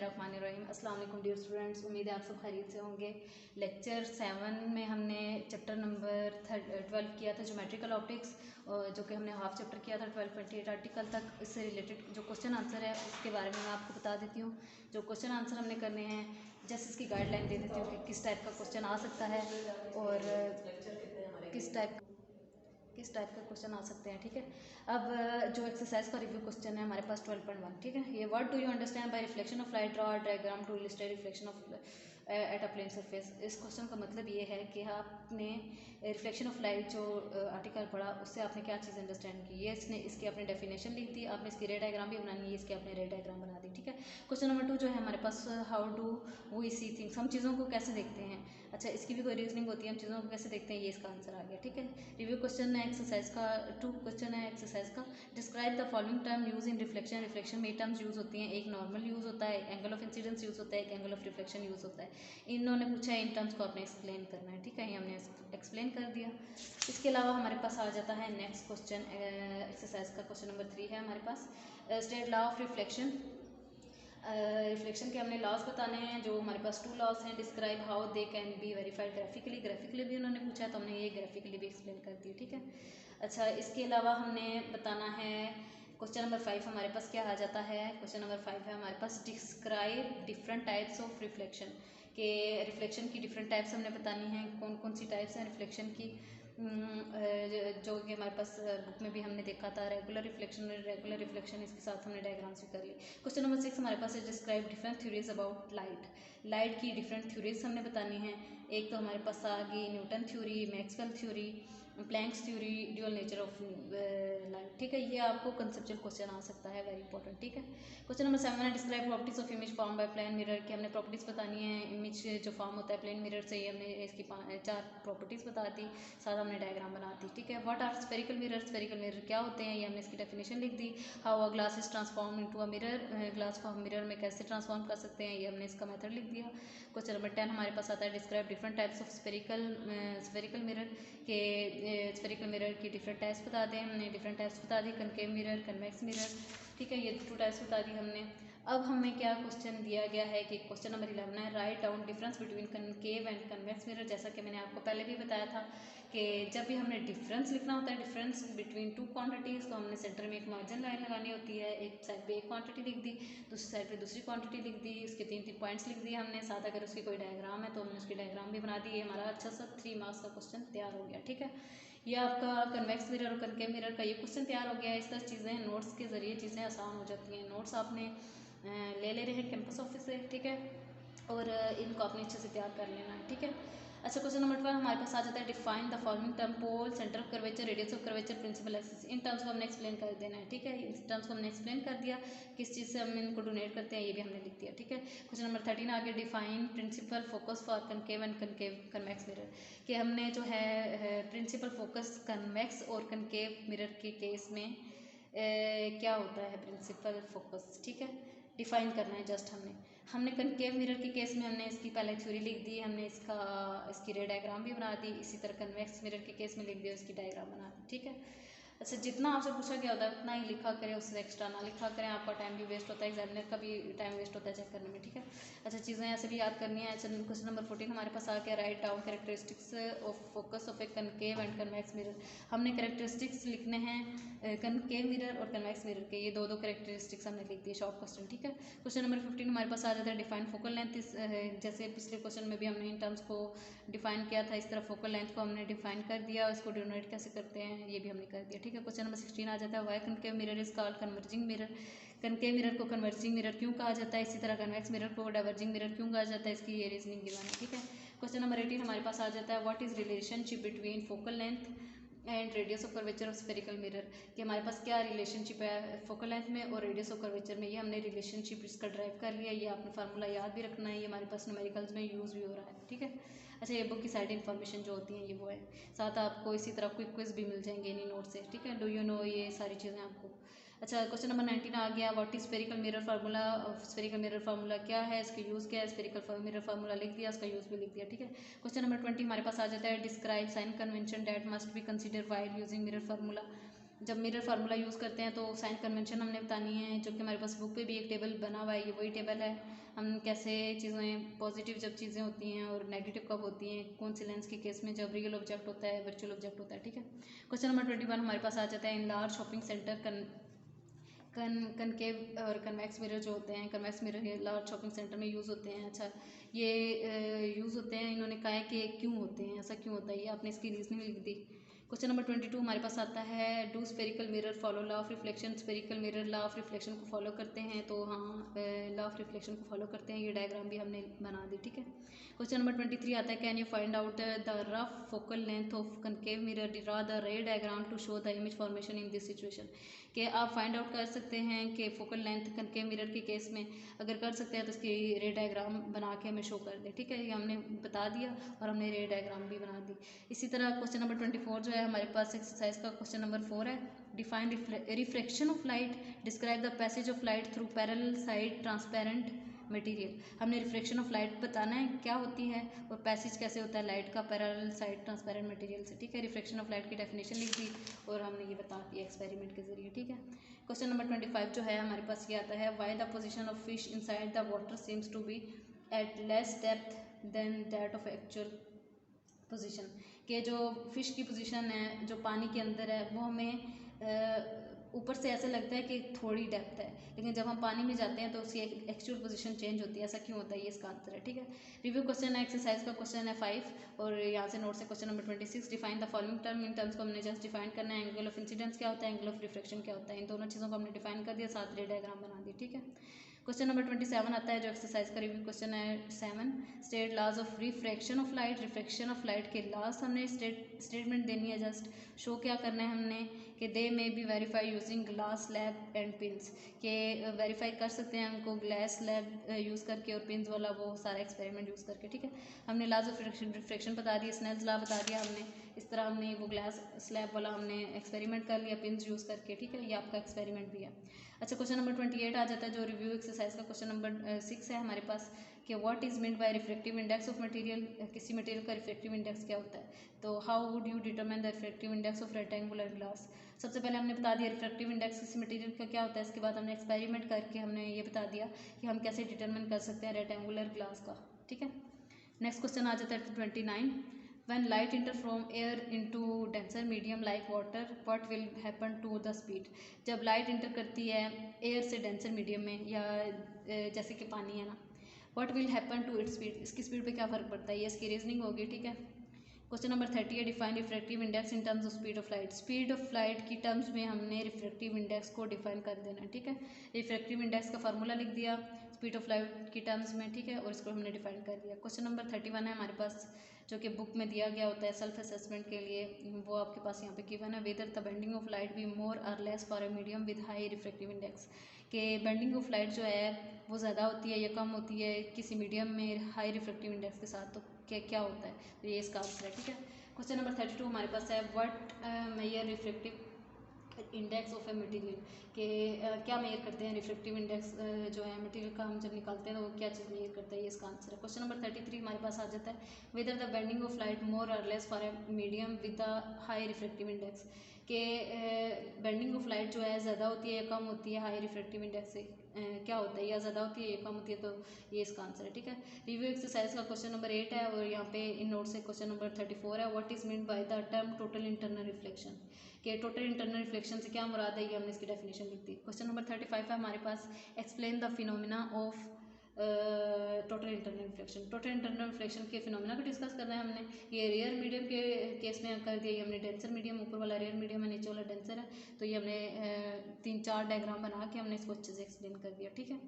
बिस्मिल्लाहिर्रहमानिर्रहीम। अस्सलाम वालेकुम डियर स्टूडेंट्स, उम्मीद है आप सब खैरियत से होंगे। लेक्चर 7 में हमने चैप्टर नंबर 12 किया था ज्योमेट्रिकल ऑप्टिक्स, जो कि हमने हाफ चैप्टर किया था 12.8 आर्टिकल तक। इससे रिलेटेड जो क्वेश्चन आंसर है उसके बारे में मैं आपको बता देती हूँ। जो क्वेश्चन आंसर हमने करने हैं जस्ट इसकी गाइडलाइन दे देती हूँ कि किस टाइप का क्वेश्चन आ सकता है और किस टाइप का क्वेश्चन आ सकते हैं। ठीक है, अब जो एक्सरसाइज का रिव्यू क्वेश्चन है हमारे पास 12.1। ठीक है, ये what do you understand by reflection of light, draw a diagram to illustrate reflection of at a plane surface. इस क्वेश्चन का मतलब ये है कि आपने रिफ्लेक्शन ऑफ लाइट जो आर्टिकल पढ़ा उससे आपने क्या चीज़ अंडरस्टैंड की। ये इसने इसकी अपनी डेफिनेशन लिख दी, आपने इसकी रे डायग्राम भी बनानी है, इसकी अपने रे डायग्राम बना दी। ठीक है, क्वेश्चन नंबर 2 जो है हमारे पास, how do we see things, हम चीज़ों को कैसे देखते हैं। अच्छा, इसकी भी कोई रीजनिंग होती है, हम चीज़ों को कैसे देखते हैं, ये इसका आंसर आ गया। ठीक है, रिव्यू क्वेश्चन है एक्सरसाइज का 2 क्वेश्चन है एक्सरसाइज का। Describe the following term use in reflection. Reflection में टर्म्स यूज होती हैं, एक नॉर्मल यूज होता है, एंगल ऑफ इंसिडेंस यूज होता है, एक एंगल ऑफ रिफ्लेक्शन यूज होता है। इन्होंने पूछा है इन टर्म्स को आपने एक्सप्लेन करना है। ठीक है, ये हमने एक्सप्लेन कर दिया। इसके अलावा हमारे पास आ जाता है नेक्स्ट क्वेश्चन एक्सरसाइज का क्वेश्चन नंबर 3 है हमारे पास। State law of reflection. Reflection के हमने लॉज बताने हैं, जो हमारे पास 2 लॉज हैं। Describe how they can be verified graphically. Graphically भी उन्होंने पूछा है तो हमने ये ग्राफिकली भी एक्सप्लेन कर दी। ठीक है, अच्छा, इसके अलावा हमने बताना है क्वेश्चन नंबर 5 हमारे पास क्या आ जाता है। क्वेश्चन नंबर 5 है हमारे पास, describe different types of reflection. के रिफ्लेक्शन की डिफरेंट टाइप्स हमने बतानी हैं, कौन कौन सी टाइप्स हैं रिफ्लेक्शन की, जो कि हमारे पास बुक में भी हमने देखा था। रेगुलर रिफ्लेक्शन, रेगुलर रिफ्लेक्शन, इसके साथ हमने डायग्राम्स भी कर ली। क्वेश्चन नंबर 6 हमारे पास है, describe different theories about light. Light की डिफरेंट थ्योरीज हमने बतानी है। एक तो हमारे पास आ गई Newton theory, Maxwell theory, Planck's theory, dual nature of light. ठीक है, ये आपको कंसेप्चुअल क्वेश्चन आ सकता है, वेरी इंपॉर्टेंट। ठीक है, क्वेश्चन नंबर 7 है, describe properties of image form by plane mirror की हमने प्रॉपर्टीज बतानी है। इमेज जो फॉर्म होता है प्लेन मिरर से, ये हमने इसकी 4 प्रॉपर्टीज बता दी, साथ हमने डायग्राम बना दी। ठीक है, what are spherical mirror, spherical mirror क्या होते हैं, ये हमने इसकी डेफिनेशन लिख दी। How a glass is transform into a mirror, glass को हम मिरर में कैसे ट्रांसफॉर्म कर सकते हैं, ये हमने इसका मेथड लिख दिया। क्वेश्चन नंबर 10 हमारे पास आता है, describe different types of spherical mirror के, स्फेरिकल मिरर की डिफरेंट टाइप्स बता दें। हमने डिफरेंट टाइप्स बता दी, कनकेव मिरर, कन्वेक्स मिरर। ठीक है, ये 2 टाइप्स बता दी हमने। अब हमें क्या क्वेश्चन दिया गया है कि क्वेश्चन नंबर 11 है, write down difference between concave and convex mirror. जैसा कि मैंने आपको पहले भी बताया था कि जब भी हमने डिफरेंस लिखना होता है, डिफरेंस बिटवीन 2 क्वांटिटीज़, तो हमने सेंटर में एक मार्जिन लाइन लगानी होती है। एक साइड पे एक क्वांटिटी लिख दी, दूसरी साइड पे दूसरी क्वांटिटी लिख दी, उसके 3-3 पॉइंट्स लिख दिए हमने। साथ अगर उसकी कोई डायग्राम है तो हमने उसकी डायग्राम भी बना दी। ये हमारा अच्छा सा 3 मार्क्स का क्वेश्चन तैयार हो गया। ठीक है, ये आपका कन्वेक्स मिरर और कनकेव मिरर का ये क्वेश्चन तैयार हो गया है। इस तरह चीज़ें नोट्स के ज़रिए चीज़ें आसान हो जाती हैं। नोट्स आपने ले रहे हैं कैंपस ऑफिस से। ठीक है, और इनको आपने अच्छे से तैयार कर लेना है। ठीक है, अच्छा, क्वेश्चन नंबर 12 हमारे पास आ जाता है, define the following term, pole, centre of curvature, radius of curvature, principal axis. इन टर्म्स को हमने एक्सप्लेन कर देना है। ठीक है, इन टर्म्स को हमने एक्सप्लेन कर दिया, किस चीज़ से हम इनको डोनेट करते हैं ये भी हमने लिख दिया। ठीक है, क्वेश्चन नंबर 13 आगे, define principal focus for concave and convex mirror. कि हमने जो है प्रिंसिपल फोकस कन्वेक्स और कनकेव मिरर के केस में क्या होता है प्रिंसिपल फोकस। ठीक है, डिफाइन करना है जस्ट हमने कनकेव मिरर के केस में हमने इसकी पहले थ्योरी लिख दी, हमने इसकी रे डायग्राम भी बना दी। इसी तरह कन्वेक्स मिरर के केस में लिख दिया, इसकी डायग्राम बना दी। ठीक है, अच्छा, जितना आपसे पूछा गया होता है उतना ही लिखा करें, उससे एक्स्ट्रा ना लिखा करें, आपका टाइम भी वेस्ट होता है, एग्जामिनर का भी टाइम वेस्ट होता है चेक करने में। ठीक है, अच्छा, चीज़ें ऐसे भी याद करनी है। अच्छा, क्वेश्चन नंबर 14 हमारे पास आ गया, write down characteristics of focus of A concave and convex mirror. हमने कैरेक्टरिस्टिक्स लिखने हैं कनकेव मिरर और कन्वेक्स मिरर के, ये दो कैरेक्टरिस्टिक्स हमने लिख दिए, शॉर्ट क्वेश्चन। ठीक है, क्वेश्चन नंबर 15 हमारे पास आ जाता है, डिफाइन फोकल लेंथ। जैसे पिछले क्वेश्चन में भी हमने इन टर्म्स को डिफाइन किया था, इस तरह फोकल लेंथ को हमने डिफाइन कर दिया, उसको डिनोट कैसे करते हैं ये भी हमने कर दिया। ठीक है, क्वेश्चन नंबर 16 आ जाता है, why concave mirror is called converging mirror. Concave mirror को कन्वर्जिंग मिरर क्यों कहा जाता है, इसी तरह कन्वेक्स मिरर को डाइवर्जिंग मिरर क्यों कहा जाता है, इसकी ये रीजनिंग गिवन है। ठीक है, क्वेश्चन नंबर 18 हमारे पास आ जाता है, what is relationship between focal length and radius of curvature of spherical mirror. कि हमारे पास क्या रिलेशनशिप है फोकल लेंथ में और रेडियस ऑफ कर्वेचर में, ये हमने रिलेशनशिप इसका ड्राइव कर लिया। ये आपने फार्मूला याद भी रखना है, ये हमारे पास न्यूमेरिकल्स में यूज़ भी हो रहा है। ठीक है, अच्छा, ये बुक की साइड इन्फॉर्मेशन जो होती हैं ये वो है, साथ आपको इसी तरह क्विक क्विज भी मिल जाएंगे इन्हीं नोट से। ठीक है, डू यू नो, ये सारी चीज़ें आपको। अच्छा, क्वेश्चन नंबर 19 आ गया, what is spherical mirror formula. Spherical mirror formula क्या है, इसका यूज़ क्या है, स्फेरिकल मिरर फार्मूला लिख दिया, उसका यूज़ भी लिख दिया। ठीक है, क्वेश्चन नंबर 20 हमारे पास आ जाता है, describe sign convention that must be consider while using mirror formula. जब मिरर फार्मूला यूज़ करते हैं तो साइन कन्वेंशन हमने बतानी है, जो कि हमारे पास बुक पे भी एक टेबल बना हुआ है, ये वही टेबल है। हम कैसे चीज़ें पॉजिटिव जब चीज़ें होती हैं और नेगेटिव कब होती हैं, कौन सी लेंस के केस में, जब रियल ऑब्जेक्ट होता है, वर्चुअल ऑब्जेक्ट होता है, ठीक है। क्वेश्चन नंबर 21 हमारे पास आ जाता है, in large shopping centre concave और कन्वेक्स मिरर जो होते हैं, कन्वेक्स मिरर ये लार्ज शॉपिंग सेंटर में यूज़ होते हैं। अच्छा, ये यूज़ होते हैं, इन्होंने कहा है कि क्यों होते हैं, ऐसा क्यों होता है, ये आपने इसकी रीजनिंग लिख दी। क्वेश्चन नंबर 22 हमारे पास आता है, do spherical mirror follow law of reflection, spherical mirror law of reflection को फॉलो करते हैं, तो हाँ लॉ ऑफ रिफ्लेक्शन को फॉलो करते हैं। ये डायग्राम भी हमने बना दी, ठीक है। क्वेश्चन नंबर 23 आता है, can you find out the rough focal length of concave mirror, draw the ray diagram to show the image formation in this situation. कि आप फाइंड आउट कर सकते हैं कि फोकल लेंथ कनकेव मिरर के case में अगर कर सकते हैं तो इसकी रे डायग्राम बना के हमें शो कर दें, ठीक है। ये हमने बता दिया और हमने रे डायग्राम भी बना दी। इसी तरह क्वेश्चन नंबर 24 जो है हमारे पास एक्सरसाइज का क्वेश्चन नंबर 4 है, define reflection of light, describe the passage of light through parallel side transparent material. हमने रिफ्लेक्शन ऑफ लाइट बताना है क्या होती है और पैसेज कैसे होता है लाइट का पैरेलल साइड ट्रांसपेरेंट मटेरियल से, ठीक है। रिफ्लेक्शन ऑफ लाइट की डेफिनेशन लिख दी और हमने ये बता दिया एक्सपेरिमेंट के जरिए, ठीक है। क्वेश्चन नंबर 25 जो है हमारे पास ये आता है, why the position of fish inside the water seems to be at less depth than that of actual position. कि जो फिश की पोजीशन है जो पानी के अंदर है वो हमें ऊपर से ऐसा लगता है कि थोड़ी डेप्थ है, लेकिन जब हम पानी में जाते हैं तो उसकी एक्चुअल पोजीशन चेंज होती है। ऐसा क्यों होता है, ये इसका आंसर है, ठीक है। रिव्यू क्वेश्चन है, एक्सरसाइज का क्वेश्चन है 5 और यहाँ से नोट से question number 26, define the following term. In terms को हमने जस्ट डिफाइन करना है, एंगल ऑफ इंसिडेंस क्या होता है, एंगल ऑफ रिफ्लेक्शन क्या होता है, इन दोनों चीज़ों को हमने डिफाइन कर दिया, साथ रे डायग्राम बना दिया, ठीक है। क्वेश्चन नंबर 27 आता है जो एक्सरसाइज का रिव्यू क्वेश्चन है 7, state laws of refraction of light. Refraction of light के लॉज हमने स्टेटमेंट देनी है, जस्ट शो क्या करना है हमने कि they may be verify using glass slab and pins. के वेरीफाई कर सकते हैं हमको ग्लास स्लैब यूज़ करके और पिंस वाला वो सारा एक्सपेरिमेंट यूज़ करके, ठीक है। हमने लॉज ऑफ रिफ्रैक्शन बता दिया, स्नेल्स लॉ बता दिया हमने, इस तरह हमने वो ग्लास स्लैब वाला हमने एक्सपेरिमेंट कर लिया पिंस यूज़ करके, ठीक है। ये आपका एक्सपेरिमेंट भी है। अच्छा, क्वेश्चन नंबर 28 आ जाता है जो रिव्यू एक्सरसाइज का क्वेश्चन नंबर 6 है हमारे पास, कि what is meant bye refractive index of material. किसी मटेरियल का रिफ्रैक्टिव इंडेक्स क्या होता है, तो how would you determine the refractive index of rectangular glass. सबसे पहले हमने बता दिया रिफ्रैक्टिव इंडेक्स किसी मटेरियल का क्या होता है, इसके बाद हमने एक्सपेरिमेंट करके हमने ये बता दिया कि हम कैसे डिटरमाइन कर सकते हैं रेक्टेंगुलर ग्लास का, ठीक है। नेक्स्ट क्वेश्चन आ जाता है 29, when light enter from air into denser medium like water what will happen to the speed। जब लाइट इंटर करती है एयर से डेंसर मीडियम में या जैसे कि पानी है ना, what will happen to its speed, इसकी स्पीड पे क्या फ़र्क पड़ता है, ये इसकी रीजनिंग होगी, ठीक है। क्वेश्चन नंबर 30 है, define refractive index in terms of speed of light. Speed of light की टर्म्स में हमने रिफ्रैक्टिव इंडेक्स को डिफाइन कर देना है, ठीक है। रिफ्रैक्टिव इंडेक्स का फार्मूला लिख दिया स्पीड ऑफ लाइट की टर्म्स में, ठीक है, और इसको हमने डिफाइन कर दिया। क्वेश्चन नंबर 31 है हमारे पास जो कि बुक में दिया गया होता है सेल्फ असेसमेंट के लिए, वो आपके पास यहाँ पे गिवन है, whether the bending of light be more और less for a medium with high refractive index. कि बेंडिंग ऑफ लाइट जो है वो ज़्यादा होती है या कम होती है किसी मीडियम में हाई रिफ्रैक्टिव इंडेक्स के साथ, तो क्या होता है, तो ये इसका आंसर है, ठीक है। क्वेश्चन नंबर 32 हमारे पास है, what measure refractive index of a material. के क्या मेजर करते हैं रिफ्रैक्टिव इंडेक्स जो है मटेरियल का, हम जब निकालते हैं तो वो क्या चीज़ मेजर करता है, ये इसका आंसर है। क्वेश्चन नंबर 33 हमारे पास आ जाता है, whether the bending of light more और less for a medium with a high refractive index. के बेंडिंग ऑफ लाइट जो है ज़्यादा होती है या कम होती है हाई रिफ्रैक्टिव इंडेक्स से, क्या होता है, या ज़्यादा होती है या कम होती है, तो ये इसका आंसर है, ठीक है। रिव्यू एक्सरसाइज का क्वेश्चन नंबर 8 है और यहाँ पे इन नोट से क्वेश्चन नंबर 34 है, what is mean by the term total internal reflection. कि टोटल इंटरनल रिफ्लेक्शन से क्या मुराद है, ये हमने इसकी डेफिनेशन लिख दी। क्वेश्चन नंबर 35 है हमारे पास, explain the phenomena of total internal reflection. Total internal reflection के फिनोमिना को डिस्कस करना है हमने, ये रेयर मीडियम के केस में कर दिया, ये हमने डेंसर मीडियम, ऊपर वाला रेयर मीडियम है, नीचे वाला डेंसर है, तो ये हमने 3-4 डायग्राम बना के हमने इसको अच्छे से एक्सप्लेन कर दिया, ठीक है।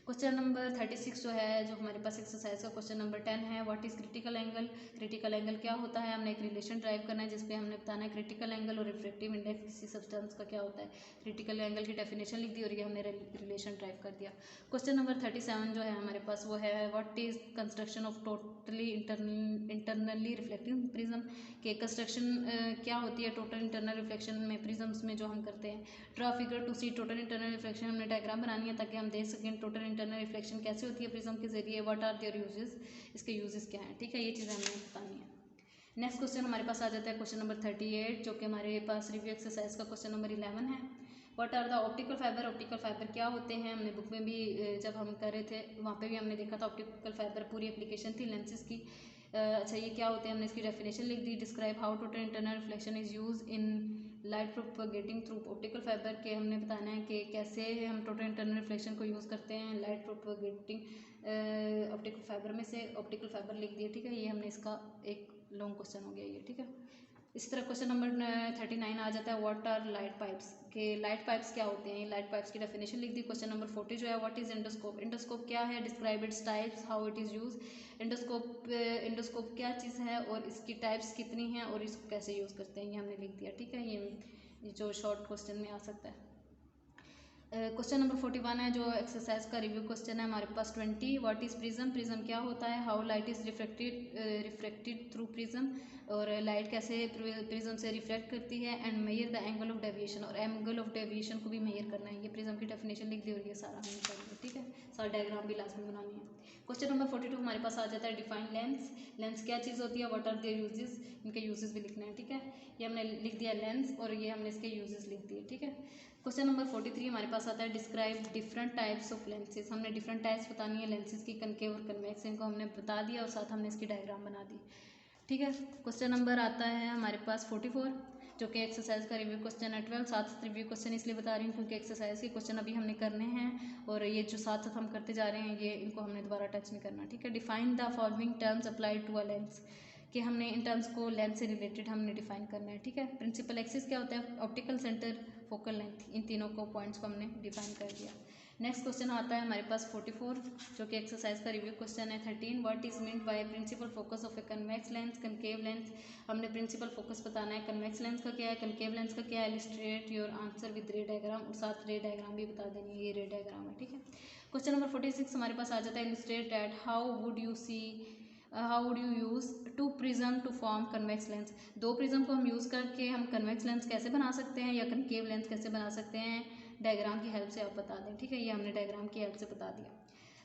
क्वेश्चन नंबर 36 जो है जो हमारे पास एक्सरसाइज का क्वेश्चन नंबर 10 है, what is critical angle. Critical angle क्या होता है, हमने एक रिलेशन ड्राइव करना है जिसपे हमने बताना है क्रिटिकल एंगल और रिफ्रैक्टिव इंडेक्स किसी सब्सटेंस का क्या होता है। क्रिटिकल एंगल की डेफिनेशन लिख दी और ये हमने रिलेशन ड्राइव कर दिया। क्वेश्चन नंबर 37 जो है हमारे पास वो है, what is construction of totally internally reflecting prism. के कंस्ट्रक्शन क्या होती है टोटल इंटरनल रिफ्लेक्शन में प्रिज्म्स में जो हम करते हैं। Draw figure to see total internal reflection, हमने डायग्राम बनानी है ताकि हम देख सकें टोटल इंटरनल रिफ्लेक्शन कैसे होती है प्रिज्म के जरिए, व्हाट आर देयर यूजेस, इसके यूजेस क्या हैं, ठीक है, ये चीज़ें हमें बतानी है। नेक्स्ट क्वेश्चन हमारे पास आ जाता है क्वेश्चन नंबर 38, जो कि हमारे पास रिव्यू एक्सरसाइज का क्वेश्चन नंबर 11 है। What are the optical fibre? Optical fibre क्या होते हैं? हमने बुक में भी जब हम कर रहे थे वहाँ पे भी हमने देखा था ऑप्टिकल फाइबर पूरी एप्लीकेशन थी लेंसेज की। अच्छा ये क्या होते हैं, हमने इसकी डेफिनेशन लिख दी। Describe how total internal reflection is use in light propagating through optical fibre के हमने बताना है कि कैसे हम टोटल इंटरनल रिफ्लेक्शन को यूज़ करते हैं लाइट प्रोपगेटिंग ऑप्टिकल फाइबर में से। ऑप्टिकल फाइबर लिख दिया, ठीक है। ये हमने इसका एक लॉन्ग क्वेश्चन हो गया ये, ठीक है। इस तरह क्वेश्चन नंबर 39 आ जाता है, व्हाट आर लाइट पाइप्स? के लाइट पाइप्स क्या होते हैं? लाइट पाइप्स की डेफिनेशन लिख दी। क्वेश्चन नंबर 40 जो है, व्हाट इज एंडोस्कोप? एंडोस्कोप क्या है? Describe its types, how it is use. Endoscope क्या चीज़ है और इसकी टाइप्स कितनी हैं और इसको कैसे यूज़ करते हैं, ये हमने लिख दिया, ठीक है। ये जो शॉर्ट क्वेश्चन में आ सकता है। क्वेश्चन नंबर 41 है, जो एक्सरसाइज का रिव्यू क्वेश्चन है हमारे पास 20। What is prism? प्रिज्म क्या होता है? How light is reflected through prism, और लाइट कैसे प्रिज्म से रिफ्लेक्ट करती है। And mayor the angle of deviation, और एंगल ऑफ डेविएशन को भी मेयर करना है। ये प्रिज्म की डेफिनेशन लिख दी और ये सारा हमने कर दिया, ठीक है। सारा डायग्राम भी लास्ट में बनानी है। क्वेश्चन नंबर 42 हमारे पास आ जाता है, डिफाइन लेंस। लेंस क्या चीज़ होती है? What are their uses? इनके यूजेस भी लिखना है, ठीक है। ये हमने लिख दिया लेंस और ये हमने इसके यूजेस लिख दिए, ठीक है। क्वेश्चन नंबर 43 हमारे पास आता है, describe different types of lenses. हमने डिफरेंट टाइप्स बतानी है लेंसेज की, कनकेव और कन्वेक्स, इनको हमने बता दिया और साथ हमने इसकी डायग्राम बना दी, ठीक है। क्वेश्चन नंबर आता है हमारे पास 44, जो कि एक्सरसाइज का रिव्यू क्वेश्चन है 12। साथ रिव्यू क्वेश्चन इसलिए बता रही हूँ क्योंकि एक्सरसाइज के क्वेश्चन अभी हमने करने हैं और ये जो साथ साथ हम करते जा रहे हैं ये इनको हमने दोबारा टच नहीं करना, ठीक है। Define the following terms apply to a lens, कि हमने इन टर्म्स को लेंस से रिलेटेड हमने डिफाइन करना है, ठीक है। प्रिंसिपल एक्सिस क्या होता है? ऑप्टिकल सेंटर, फोकल लेंथ, इन तीनों को पॉइंट्स को हमने डिफाइन कर दिया। नेक्स्ट क्वेश्चन आता है हमारे पास 44, जो कि एक्सरसाइज का रिव्यू क्वेश्चन है 13। What is meant by principal focus of a convex lens, concave lens? हमने प्रिंसिपल फोकस बताना है, कन्वेक्स लेंस का क्या है, कनकेव लेंस का क्या है। इलस्ट्रेट योर आंसर विद रे डायग्राम, और साथ रे डायग्राम भी बता देनी है, ये रे डायग्राम है, ठीक है। क्वेश्चन नंबर 46 हमारे पास आ जाता है, illustrate that how would you use two prism to form convex lens. दो प्रिज्म को हम यूज़ करके हम कन्वेक्स लेंस कैसे बना सकते हैं या कनकेव लेंस कैसे बना सकते हैं, डायग्राम की हेल्प से आप बता दें, ठीक है। ये हमने डायग्राम की हेल्प से बता दिया।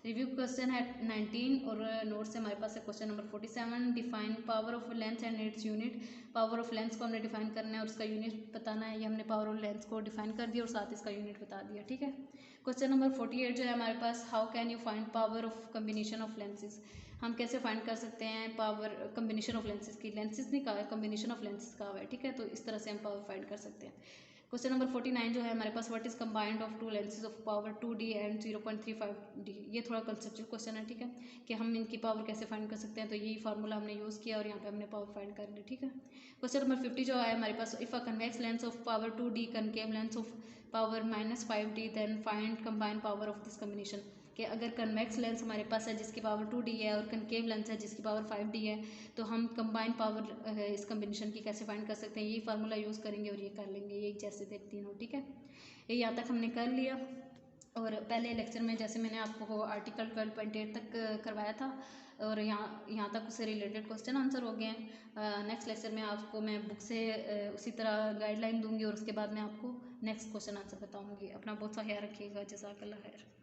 रिव्यू क्वेश्चन है 19 और नोट से हमारे पास है question number 47। Define power of lens and its unit. Power of lens को हमने डिफाइन करना है और उसका यूनिट बताना है। ये हमने पावर ऑफ लेंस को डिफाइन कर दिया और साथ इसका यूनिट बता दिया, ठीक है। क्वेश्चन नंबर 48 जो है हमारे पास, how can you find power of combination of lenses? हम कैसे फाइंड कर सकते हैं पावर कम्बिनेशन ऑफ लेंसेज की? लेंसेज नहीं कहा है, कम्बिनेशन ऑफ लेंसेज कहा हुआ है, ठीक है। तो इस तरह से हम पावर फाइंड कर सकते हैं। क्वेश्चन नंबर 49 जो है हमारे पास, what is combined of two lenses of power 2D and 0.35D? ये थोड़ा कंसेप्चुअल क्वेश्चन है, ठीक है, कि हम इनकी पावर कैसे फाइंड कर सकते हैं। तो यही फार्मूला हमने यूज़ किया और यहाँ पे हमने पावर फाइंड कर ली, ठीक है। क्वेश्चन नंबर 50 जो है हमारे पास, if a convex lens of power 2D concave lens of power -5D then find combined power of this combination. कि अगर कन्वेक्स लेंस हमारे पास है जिसकी पावर 2D है और कनकेव लेंस है जिसकी पावर 5D है, तो हम कंबाइन पावर इस कम्बिनेशन की कैसे फाइंड कर सकते हैं, यही फार्मूला यूज़ करेंगे और ये कर लेंगे, ये जैसे थे तीनों, ठीक है। ये यहाँ तक हमने कर लिया। और पहले लेक्चर में जैसे मैंने आपको आर्टिकल 12.8 तक करवाया था और यहाँ तक उससे रिलेटेड क्वेश्चन आंसर हो गए हैं। नेक्स्ट लेक्चर में आपको मैं बुक से उसी तरह गाइडलाइन दूंगी और उसके बाद मैं आपको नेक्स्ट क्वेश्चन आंसर बताऊंगी। अपना बहुत सा ख्याल रखिएगा। जज़ाकल्लाह खैर।